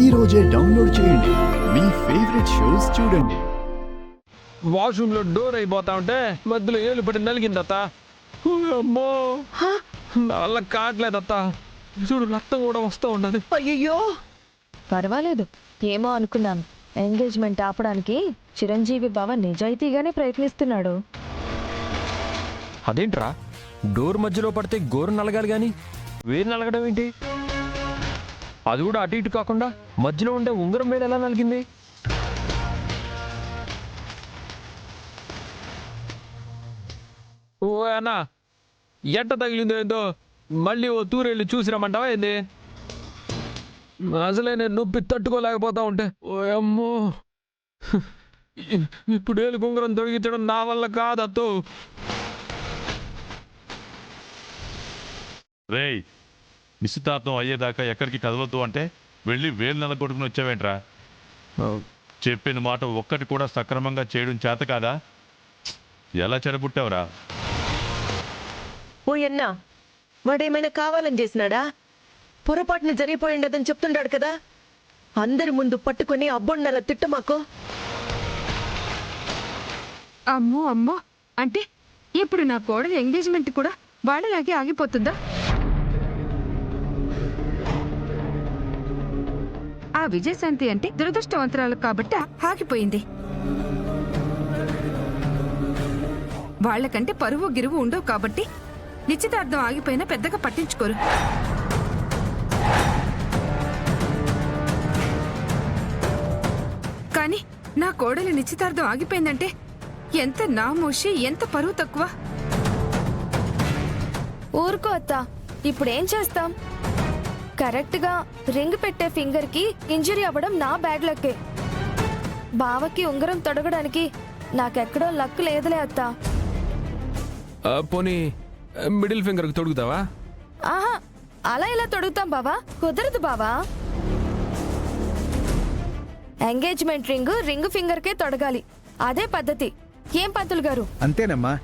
ఈ రోజే డౌన్లోడ్ చేయండి. మీ ఫేవరెట్ షోస్ చూడండి. వాష్రూమ్ లో డోర్ అయిపోతా ఉంటే మధ్యలో ఏళ్ళు పడి నలిగిందత్త. అమ్మో నా వల్ల కావట్లేదత్త. చూడు రక్తం కూడా వస్తూ ఉన్నది. అయ్యో పర్వాలేదు, ఏమో అనుకున్నాను. ఎంగేజ్మెంట్ ఆపడానికి చిరంజీవి బావ నిజాయితీగానే ప్రయత్నిస్తున్నాడు. అదేంట్రా, డోర్ మధ్యలో పడితే గోరు నలగాలి గాని వేరు నలగడం ఏంటి? అది కూడా అటు ఇటు కాకుండా మధ్యలో ఉండే ఉంగరం మీద ఎలా నలిగింది? ఓ అన్నా, ఎట్ట తగిలిందో ఏందో మళ్ళీ ఓ తూరెళ్ళి చూసిరమ్మంటావా ఏంది? అసలే నేను నొప్పి తట్టుకోలేకపోతా ఉంటే. ఓ అమ్మో, ఇప్పుడు ఏలు ఉంగరం తొలగించడం నా వల్ల కాదత్తో. రేయ్, నిశ్చితార్థం అయ్యేదాకా ఎక్కడికి కదలొద్దు అంటే వెళ్ళి వేలు నెలగొట్టుకుని వచ్చావేంట్రా? చెప్పిన మాట ఒక్కటి కూడా సక్రమంగా చేయడం చేత కాదా? ఎలా చెడబుట్టావురా? ఓ అన్నా, వాడేమైనా కావాలని చేసినాడా? పొరపాటున జరిగిపోయి ఉండదని చెప్తుండాడు కదా. అందరి ముందు పట్టుకుని అబ్బొండల తిట్టు మాకు. అమ్మో అమ్మో, అంటే ఇప్పుడు నా కోడలి ఎంగేజ్మెంట్ కూడా వాళ్ళలాగే ఆగిపోతుందా? ఆ విజయశాంతి అంటే దురదృష్టవంతరాలు కాబట్టి ఆగిపోయింది. వాళ్ళకంటే పరువు గిరువు ఉండవు కాబట్టి నిశ్చితార్థం ఆగిపోయినా పెద్దగా పట్టించుకోరు. కానీ నా కోడలి నిశ్చితార్థం ఆగిపోయిందంటే ఎంత నామోషి, ఎంత పరువు తక్కువ. ఊరుకో అత్త, ఇప్పుడేం చేస్తాం? కరెక్ట్ గా రింగ్ పెట్టే ఫింగర్ కి ఇంజరీ అవ్వడం నా బ్యాడ్ లక్కే. బావకి ఉంగరం తొడగడానికి నాకెక్కడో లక్ లేదులే అత్త. పోనీ మిడిల్ ఫింగర్ తొడుగుతావా? ఆహా, అలా ఇలా తొడుగుతాం బావా, కుదరదు బావా. ఎంగేజ్మెంట్ రింగ్ ఫింగర్ కే తొడగాలి, అదే పద్ధతి. ఏం పంతులు గారు? అంతేనమ్మా.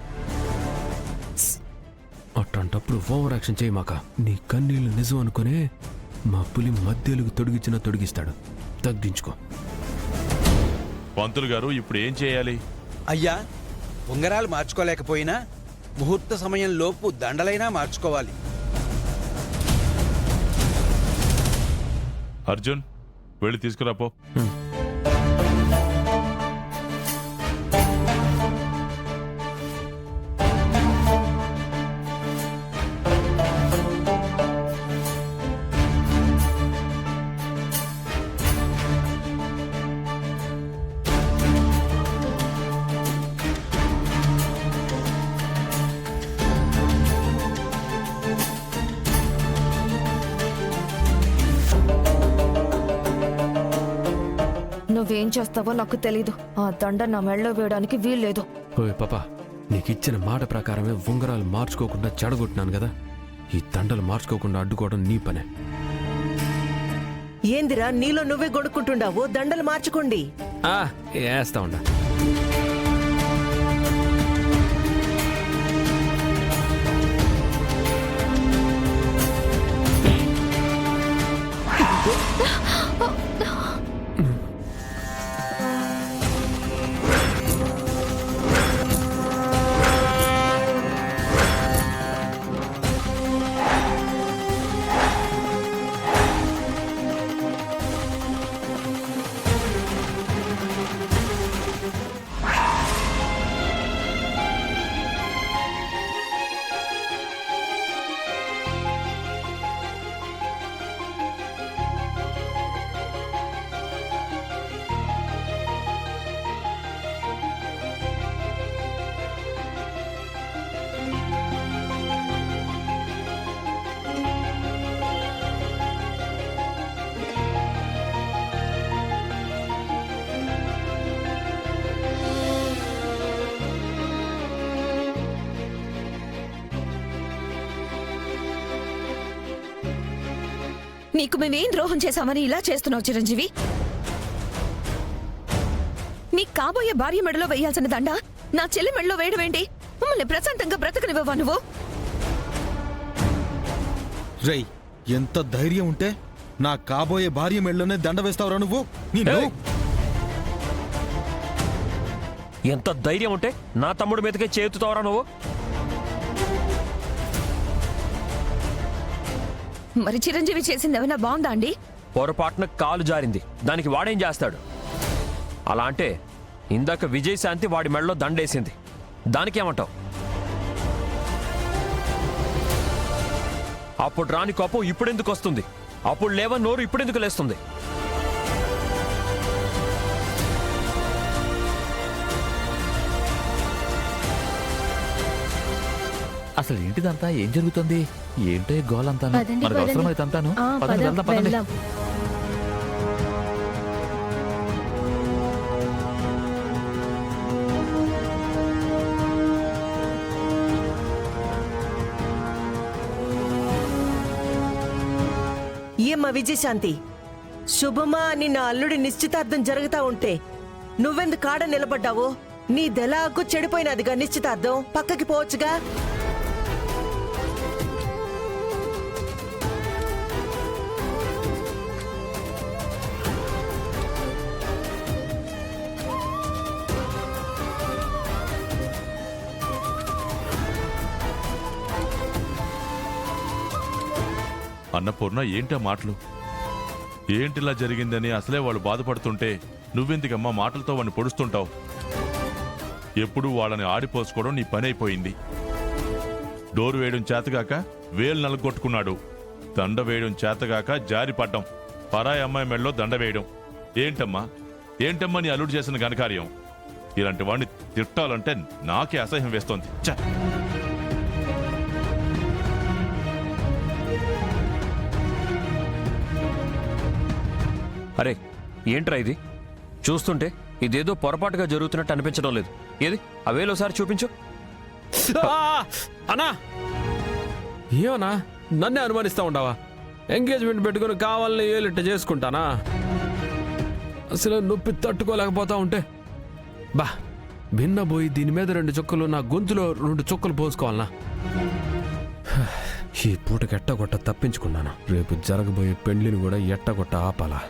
అట్టంటప్పుడు ఓవర్ యాక్షన్ చేయమాక. నీ కన్నీళ్లు నిజం అనుకునే మా పులి మధ్యలోకి తొడిగించినా తొడిగిస్తాడు. తగ్గించుకో. పంతులు గారు, ఇప్పుడు ఏం చేయాలి? అయ్యా, ఉంగరాలు మార్చుకోలేకపోయినా ముహూర్త సమయం లోపు దండలైనా మార్చుకోవాలి. అర్జున్, వెళ్ళి తీసుకురాపో. నువ్వేం చేస్తావో నాకు తెలీదు. ఆ దండ నా మెళ్ళో వేయడానికి వీల్లేదు. ఓయ్ పాపా, నీకిచ్చిన మాట ప్రకారమే ఉంగరాలు మార్చుకోకుండా చెడగొట్టినాను కదా. ఈ దండలు మార్చుకోకుండా అడ్డుకోవడం నీ పనే. ఏందిరా నీలో నువ్వే గొడుక్కుంటుండావు? దండలు మార్చుకోండి. వేస్తా ఉండా. నీకు మేమేం ద్రోహం చేశామని ఇలా చేస్తున్నావు చిరంజీవి? నీ కాబోయే భార్య మెడలో వేయాల్సిన దండ నా చెల్లి మెడలో వేయడమేంటి? మమ్మల్ని ప్రశాంతంగా బ్రతకనివ్వవా నువ్వు? రై, ఎంత ధైర్యం ఉంటే నా కాబోయే భార్య మెళ్ళలోనే దండ వేస్తావురా నువ్వు నిన్ను ఏయ్! ఎంత ధైర్యం ఉంటే నా తమ్ముడి మీదకే చేతుతావరా నువ్వు? మరి చిరంజీవి చేసింది ఏమైనా బాగుందా అండి? పొరపాటున కాలు జారింది, దానికి వాడేం చేస్తాడు? అలా అంటే ఇందాక విజయశాంతి వాడి మెడలో దండేసింది, దానికేమంటావు? అప్పుడు రాని కోపం ఇప్పుడెందుకు వస్తుంది? అప్పుడు లేవని నోరు ఇప్పుడెందుకు లేస్తుంది? అసలు ఏంటిదంతా ఏం జరుగుతుంది? ఏంటో ఈ గోలంతా మనకు అవసరమైతే అంతాను పదండి, వెళ్దాం, పదండి. ఏమ్మా విజయశాంతి, శుభమా అని నా అల్లుడి నిశ్చితార్థం జరుగుతా ఉంటే నువ్వెందుకు కాడ నిలబడ్డావు? నీదెలాగూ చెడిపోయినదిగా నిశ్చితార్థం, పక్కకి పోవచ్చుగా. అన్నపూర్ణ, ఏంటా మాటలు? ఏంటిలా జరిగిందని అసలే వాళ్ళు బాధపడుతుంటే నువ్వెందుకమ్మా మాటలతో వాడిని పొడుస్తుంటావు? ఎప్పుడు వాళ్ళని ఆడిపోసుకోవడం నీ పని అయిపోయింది. డోరు వేయడం చేతగాక వేలు నలగొట్టుకున్నాడు, దండ వేయడం చేతగాక జారిపడ్డం, పరాయి అమ్మాయి మెడలో దండ వేయడం. ఏంటమ్మా నీ అల్లుడు చేసిన ఘనకార్యం? ఇలాంటి వాడిని తిట్టాలంటే నాకే అసహ్యం వేస్తోంది. ఛ! అరే ఏంట్రా ఇది? చూస్తుంటే ఇదేదో పొరపాటుగా జరుగుతున్నట్టు అనిపించడం లేదు. ఏది ఆ వేలోసారి చూపించు. అన్నా, ఏమన్నా నన్నే అనుమానిస్తా ఉండవా? ఎంగేజ్మెంట్ పెట్టుకుని కావాలని ఏలిట్ట చేసుకుంటానా? అసలు నొప్పి తట్టుకోలేకపోతా ఉంటే భిన్నబోయి దీని మీద 2 చుక్కలు, నా గొంతులో 2 చుక్కలు పోసుకోవాలనా? ఈ పూటకి ఎట్టగొట్ట తప్పించుకున్నాను. రేపు జరగబోయే పెళ్లిని కూడా ఎట్టగొట్ట ఆపాలా?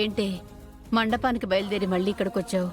ఏంటి మండపానికి బయలుదేరి మళ్ళీ ఇక్కడికి వచ్చావు?